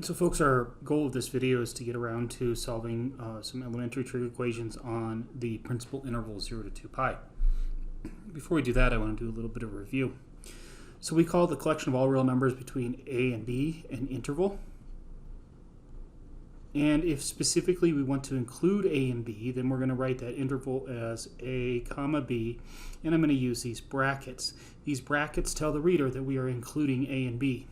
So folks, our goal of this video is to get around to solving some elementary trig equations on the principal interval 0 to 2 pi. Before we do that, I want to do a little bit of a review. So we call the collection of all real numbers between a and b an interval. And if specifically we want to include a and b, then we're going to write that interval as a comma b, and I'm going to use these brackets. These brackets tell the reader that we are including a and b.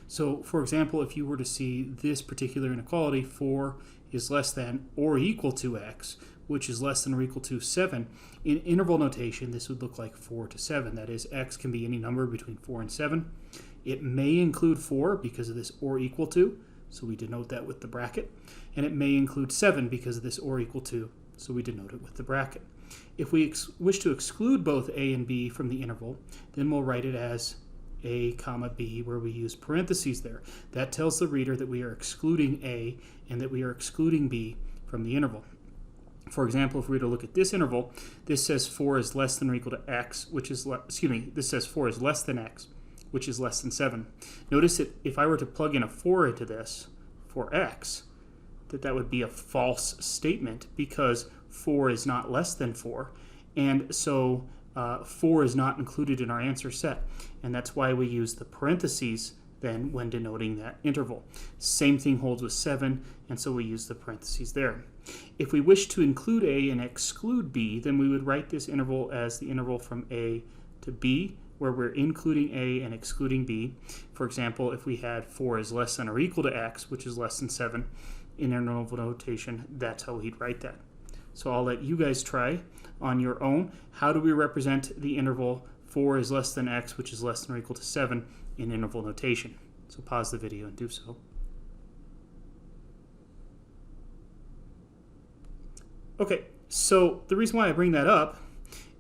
So, for example, if you were to see this particular inequality, 4 is less than or equal to x, which is less than or equal to 7, in interval notation, this would look like 4 to 7. That is, x can be any number between 4 and 7. It may include 4 because of this or equal to, so we denote that with the bracket. And it may include 7 because of this or equal to, so we denote it with the bracket. If we wish to exclude both a and b from the interval, then we'll write it as a comma b, where we use parentheses there. That tells the reader that we are excluding a and that we are excluding b from the interval. For example, if we were to look at this interval, this says 4 is less than or equal to x, which is, this says 4 is less than x, which is less than 7. Notice that if I were to plug in a 4 into this for x, that would be a false statement because 4 is not less than 4, and so 4 is not included in our answer set, and that's why we use the parentheses then when denoting that interval. Same thing holds with 7, and so we use the parentheses there. If we wish to include a and exclude b, then we would write this interval as the interval from a to b, where we're including a and excluding b. For example, if we had 4 is less than or equal to x, which is less than 7, in interval notation, that's how we'd write that. So I'll let you guys try on your own. How do we represent the interval 4 is less than x, which is less than or equal to 7, in interval notation? So pause the video and do so. Okay, so the reason why I bring that up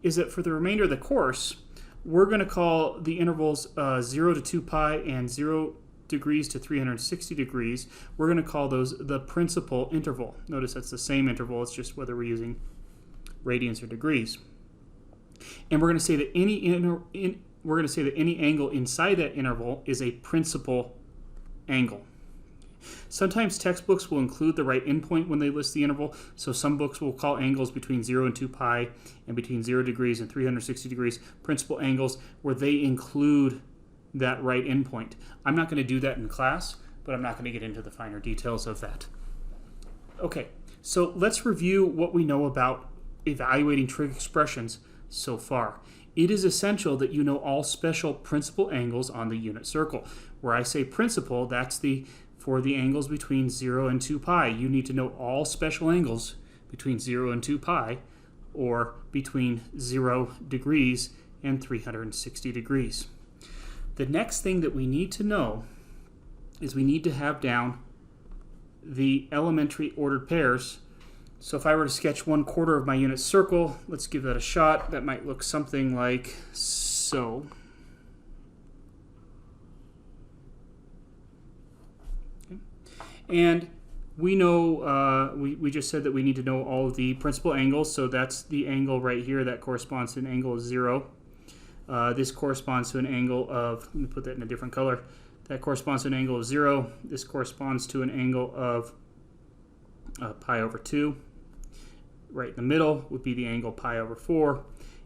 is that for the remainder of the course, we're going to call the intervals 0 to 2 pi and 0 degrees to 360 degrees, we're going to call those the principal interval. Notice that's the same interval, it's just whether we're using radians or degrees. And we're going to say that any angle inside that interval is a principal angle. Sometimes textbooks will include the right endpoint when they list the interval, so some books will call angles between 0 and 2 pi and between 0 degrees and 360 degrees principal angles, where they include that right endpoint. I'm not going to do that in class, but I'm not going to get into the finer details of that. Okay, so let's review what we know about evaluating trig expressions so far. It is essential that you know all special principal angles on the unit circle. Where I say principal, that's for the angles between 0 and 2 pi. You need to know all special angles between 0 and 2 pi, or between 0 degrees and 360 degrees. The next thing that we need to know is we need to have down the elementary ordered pairs. So if I were to sketch 1/4 of my unit circle, let's give that a shot. That might look something like so. Okay. And we know, we just said that we need to know all of the principal angles. So that's the angle right here that corresponds to an angle of 0. This corresponds to an angle of, let me put that in a different color, that corresponds to an angle of 0. This corresponds to an angle of pi over 2. Right in the middle would be the angle pi over 4.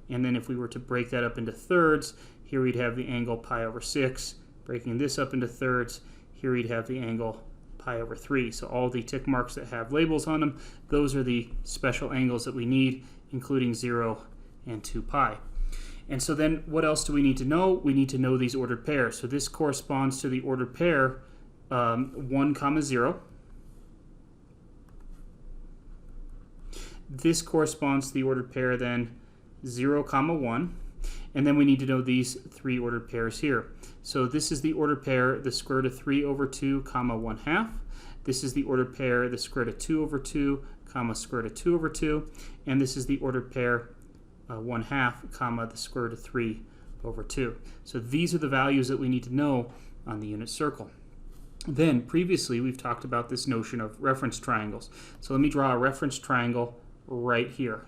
And then if we were to break that up into thirds, here we'd have the angle pi over 6. Breaking this up into thirds, here we'd have the angle pi over 3. So all the tick marks that have labels on them, those are the special angles that we need, including 0 and 2 pi. And so then what else do we need to know? We need to know these ordered pairs. So this corresponds to the ordered pair 1, 0. This corresponds to the ordered pair then 0, 1. And then we need to know these 3 ordered pairs here. So this is the ordered pair, the square root of 3 over 2, 1/2. This is the ordered pair, the square root of 2 over 2, square root of 2 over 2. And this is the ordered pair 1/2, the square root of 3 over 2. So these are the values that we need to know on the unit circle. Then previously we've talked about this notion of reference triangles. So let me draw a reference triangle right here.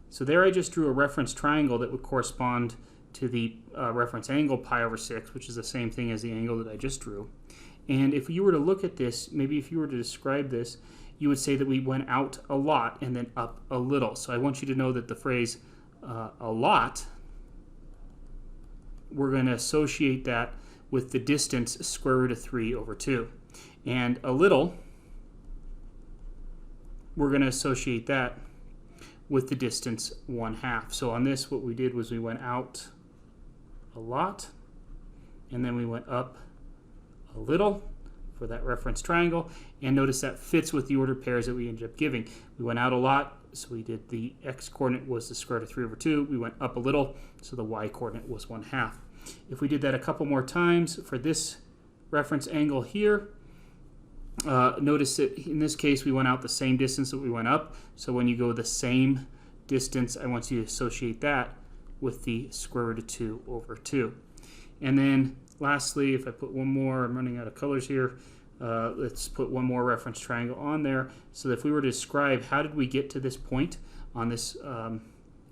So there I just drew a reference triangle that would correspond to the reference angle pi over 6, which is the same thing as the angle that I just drew. And if you were to look at this, maybe if you were to describe this, you would say that we went out a lot and then up a little. So I want you to know that the phrase a lot, we're going to associate that with the distance square root of 3 over 2. And a little, we're going to associate that with the distance 1/2. So on this, what we did was we went out a lot, and then we went up a little for that reference triangle. And notice that fits with the ordered pairs that we ended up giving. We went out a lot, so we did the x-coordinate was the square root of 3 over 2. We went up a little, so the y-coordinate was 1/2. If we did that a couple more times for this reference angle here, notice that in this case we went out the same distance that we went up. So when you go the same distance, I want you to associate that with the square root of 2 over 2. And then lastly, if I put one more, I'm running out of colors here, let's put one more reference triangle on there. So that if we were to describe how did we get to this point on this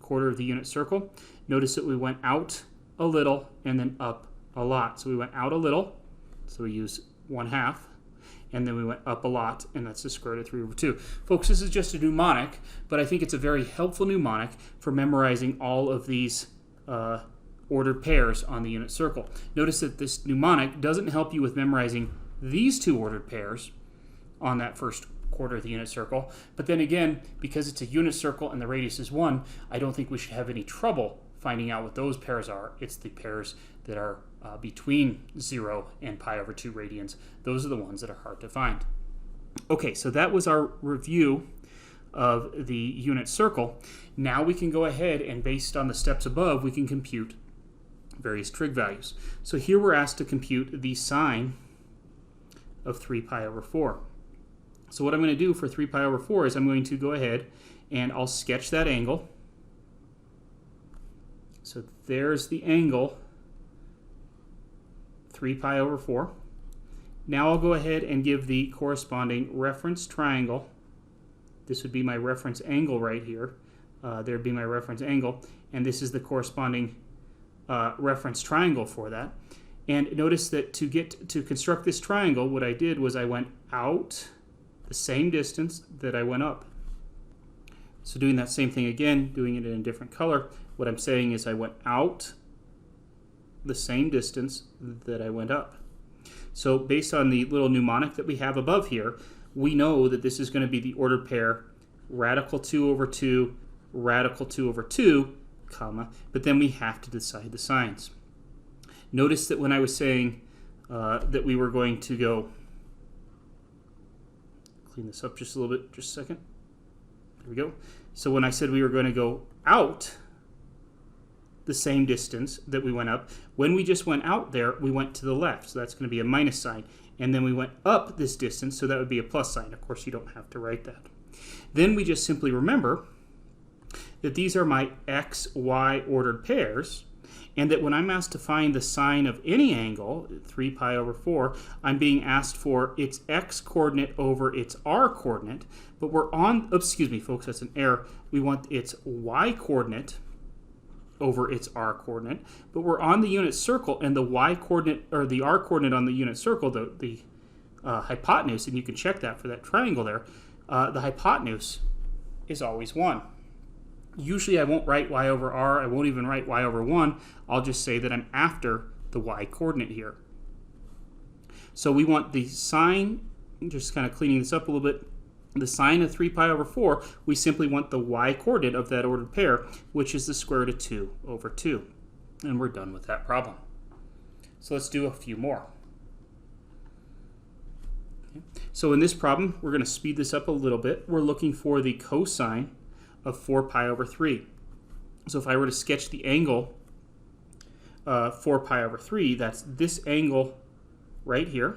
quarter of the unit circle, notice that we went out a little and then up a lot. So we went out a little, so we use 1/2, and then we went up a lot, and that's the square root of 3 over 2. Folks, this is just a mnemonic, but I think it's a very helpful mnemonic for memorizing all of these ordered pairs on the unit circle. Notice that this mnemonic doesn't help you with memorizing these two ordered pairs on that first quarter of the unit circle, but then again, because it's a unit circle and the radius is 1, I don't think we should have any trouble finding out what those pairs are. It's the pairs that are between 0 and pi over 2 radians. Those are the ones that are hard to find. Okay, so that was our review of the unit circle. Now we can go ahead and, based on the steps above, we can compute various trig values. So here we're asked to compute the sine of 3 pi over 4. So what I'm going to do for 3 pi over 4 is I'm going to go ahead and I'll sketch that angle. So there's the angle, 3 pi over 4. Now I'll go ahead and give the corresponding reference triangle. This would be my reference angle right here. There'd be my reference angle, and this is the corresponding reference triangle for that. And notice that to construct this triangle, what I did was I went out the same distance that I went up. So doing that same thing again, doing it in a different color, what I'm saying is I went out the same distance that I went up. So based on the little mnemonic that we have above here, we know that this is going to be the ordered pair radical 2 over 2, radical 2 over 2, comma, but then we have to decide the signs. Notice that when I was saying that we were going to go, clean this up just a little bit, just a second. There we go. So when I said we were going to go out the same distance that we went up, when we just went out there, we went to the left. So that's going to be a minus sign. And then we went up this distance, so that would be a plus sign. Of course, you don't have to write that. Then we just simply remember that these are my x, y ordered pairs, and that when I'm asked to find the sine of any angle, 3 pi over 4, I'm being asked for its x-coordinate over its r-coordinate, but we're on, excuse me, folks, that's an error. We want its y-coordinate over its r-coordinate, but we're on the unit circle, and the y-coordinate, or the r-coordinate on the unit circle, the hypotenuse, and you can check that for that triangle there, the hypotenuse is always 1. Usually I won't write y over r, I won't even write y over 1, I'll just say that I'm after the y-coordinate here. So we want the sine, just kind of cleaning this up a little bit, the sine of 3 pi over 4, we simply want the y-coordinate of that ordered pair, which is the square root of 2 over 2. And we're done with that problem. So let's do a few more. Okay. So in this problem, we're going to speed this up a little bit. We're looking for the cosine of 4 pi over 3. So if I were to sketch the angle 4 pi over 3, that's this angle right here.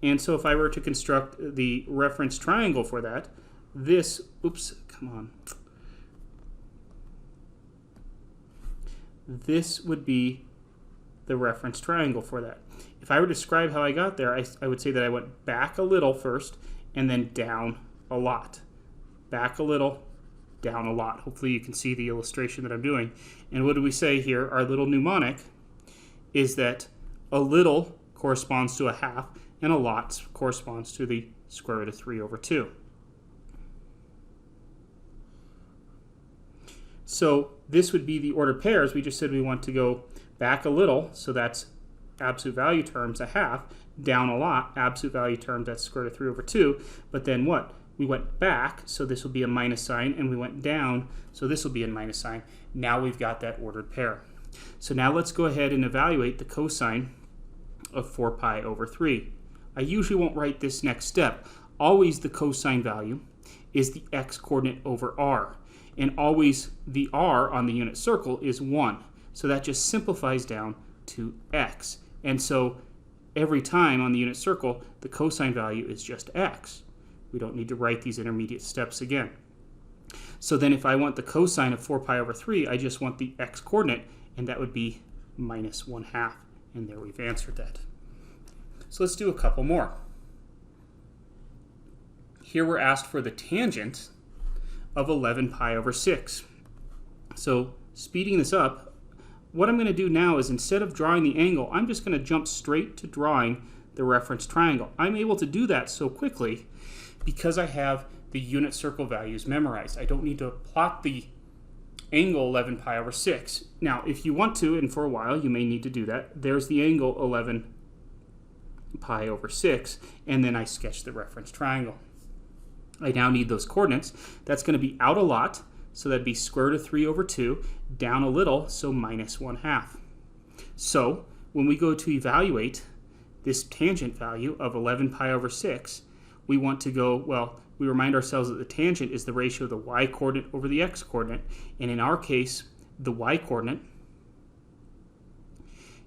And so if I were to construct the reference triangle for that, this, oops, come on. This would be the reference triangle for that. If I were to describe how I got there, I would say that I went back a little first and then down a lot. Back a little, down a lot. Hopefully you can see the illustration that I'm doing. And what do we say here? Our little mnemonic is that a little corresponds to a half, and a lot corresponds to the square root of 3 over 2. So this would be the ordered pairs. We just said we want to go back a little, so that's absolute value terms a half, down a lot, absolute value terms, that's square root of 3 over 2. But then what? We went back, so this will be a minus sign, and we went down, so this will be a minus sign. Now we've got that ordered pair. So now let's go ahead and evaluate the cosine of 4 pi over 3. I usually won't write this next step. Always the cosine value is the x-coordinate over r, and always the r on the unit circle is 1. So that just simplifies down to x. And so every time on the unit circle, the cosine value is just x. We don't need to write these intermediate steps again. So then if I want the cosine of 4 pi over 3, I just want the x-coordinate, and that would be minus 1/2. And there we've answered that. So let's do a couple more. Here we're asked for the tangent of 11 pi over 6. So speeding this up, what I'm going to do now is instead of drawing the angle, I'm just going to jump straight to drawing the reference triangle. I'm able to do that so quickly because I have the unit circle values memorized. I don't need to plot the angle 11 pi over 6. Now, if you want to, and for a while you may need to do that, there's the angle 11 pi over 6, and then I sketch the reference triangle. I now need those coordinates. That's going to be out a lot, so that'd be square root of 3 over 2, down a little, so minus 1/2. So when we go to evaluate this tangent value of 11 pi over 6, we want to go, well, we remind ourselves that the tangent is the ratio of the y-coordinate over the x-coordinate, and in our case, the y-coordinate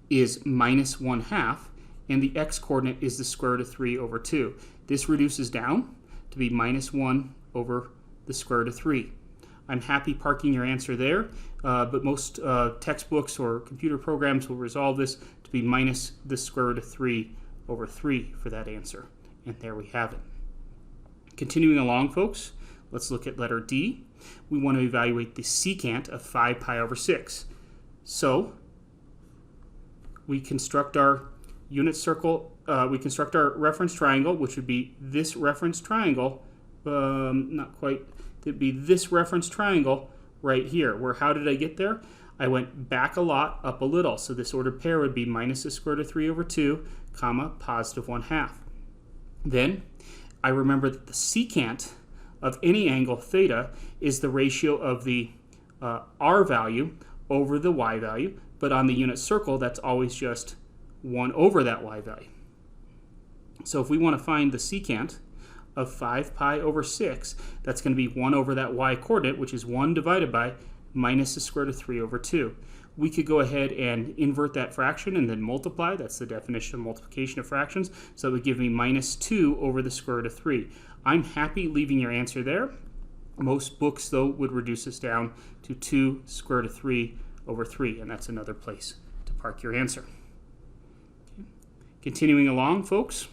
is minus 1/2, and the x-coordinate is the square root of 3 over 2. This reduces down to be minus 1 over the square root of 3. I'm happy parking your answer there, but most textbooks or computer programs will resolve this to be minus the square root of 3 over 3 for that answer. And there we have it. Continuing along, folks, let's look at letter D. We want to evaluate the secant of 5 pi over 6. So we construct our unit circle, we construct our reference triangle, which would be this reference triangle, not quite, it'd be this reference triangle right here, where how did I get there? I went back a lot, up a little, so this ordered pair would be minus the square root of 3 over 2, comma, positive 1/2. Then I remember that the secant of any angle theta is the ratio of the r value over the y value, but on the unit circle, that's always just 1 over that y value. So if we want to find the secant of 5 pi over 6, that's going to be 1 over that y-coordinate, which is 1 divided by minus the square root of 3 over 2. We could go ahead and invert that fraction and then multiply. That's the definition of multiplication of fractions. So it would give me minus 2 over the square root of 3. I'm happy leaving your answer there. Most books, though, would reduce this down to 2 square root of 3 over 3, and that's another place to park your answer. Continuing along, folks,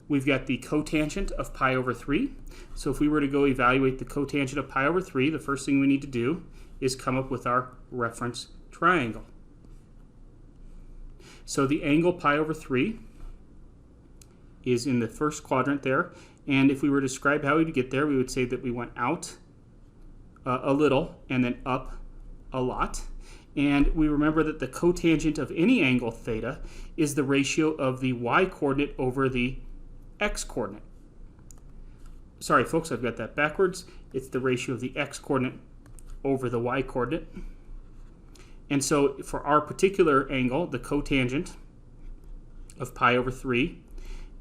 we've got the cotangent of pi over 3. So if we were to go evaluate the cotangent of pi over 3, the first thing we need to do is come up with our reference triangle. So the angle pi over 3 is in the first quadrant there, and if we were to describe how we would get there, we would say that we went out a little and then up a lot. And we remember that the cotangent of any angle theta is the ratio of the y-coordinate over the x-coordinate. Sorry, folks, I've got that backwards. It's the ratio of the x-coordinate over the y-coordinate. And so for our particular angle, the cotangent of pi over 3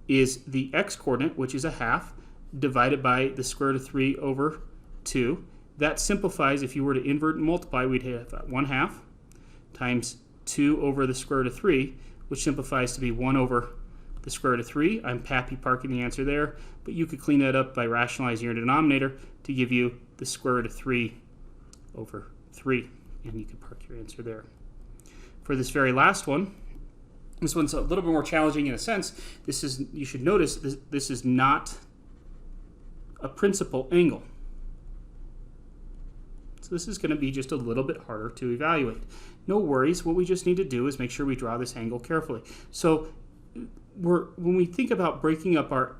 is the x-coordinate, which is a half, divided by the square root of 3 over 2. That simplifies, if you were to invert and multiply, we'd have 1/2 times 2 over the square root of 3, which simplifies to be 1 over the square root of 3. I'm happy parking the answer there, but you could clean that up by rationalizing your denominator to give you the square root of 3 over 3, and you can park your answer there. For this very last one, this one's a little bit more challenging in a sense. This is, you should notice, this is not a principal angle. So this is going to be just a little bit harder to evaluate. No worries, what we just need to do is make sure we draw this angle carefully. So when we think about breaking up our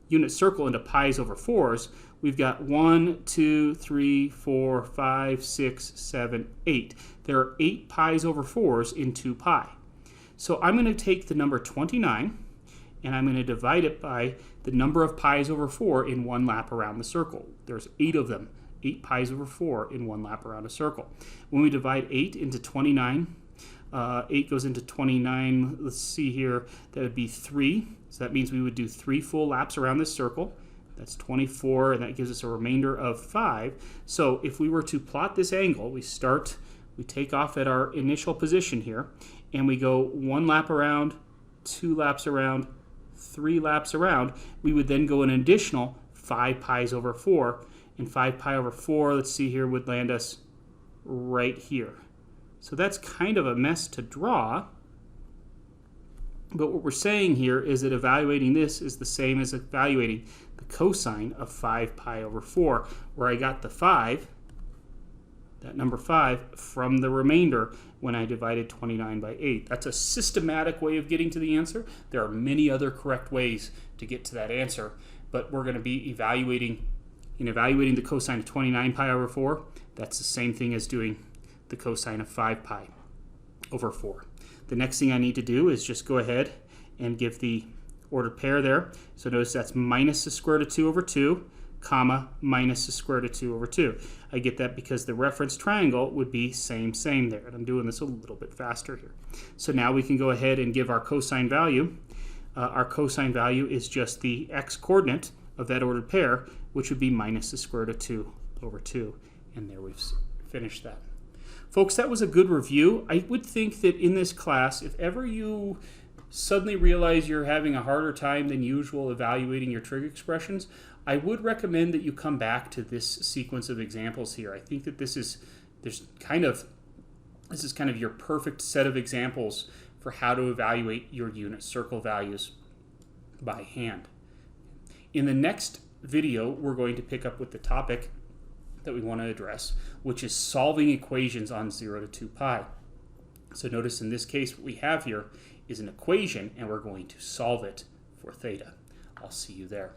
unit circle into pi's over 4s, we've got 1, 2, 3, 4, 5, 6, 7, 8. There are 8 pi's over 4s in 2 pi. So I'm going to take the number 29 and I'm going to divide it by the number of pi's over 4 in one lap around the circle. There's 8 of them, 8 pi's over 4 in one lap around a circle. When we divide 8 into 29, 8 goes into 29, let's see here, that would be 3. So that means we would do 3 full laps around this circle. That's 24, and that gives us a remainder of 5. So if we were to plot this angle, we take off at our initial position here, and we go 1 lap around, 2 laps around, 3 laps around. We would then go an additional 5 pi's over 4, and 5 pi over 4, let's see here, would land us right here. So that's kind of a mess to draw, but what we're saying here is that evaluating this is the same as evaluating the cosine of 5 pi over 4, where I got the 5, that number 5, from the remainder when I divided 29 by 8. That's a systematic way of getting to the answer. There are many other correct ways to get to that answer, but we're going to be evaluating the cosine of 29 pi over 4. That's the same thing as doing the cosine of 5 pi over 4. The next thing I need to do is just go ahead and give the ordered pair there. So notice that's minus the square root of 2 over 2, comma, minus the square root of 2 over 2. I get that because the reference triangle would be same there. And I'm doing this a little bit faster here. So now we can go ahead and give our cosine value. Our cosine value is just the x coordinate of that ordered pair, which would be minus the square root of 2 over 2. And there we've finished that. Folks, that was a good review. I would think that in this class, if ever you suddenly realize you're having a harder time than usual evaluating your trig expressions, I would recommend that you come back to this sequence of examples here. I think that this is kind of your perfect set of examples for how to evaluate your unit circle values by hand. In the next video, we're going to pick up with the topic that we want to address, which is solving equations on 0 to 2 pi. So notice in this case what we have here is an equation, and we're going to solve it for theta. I'll see you there.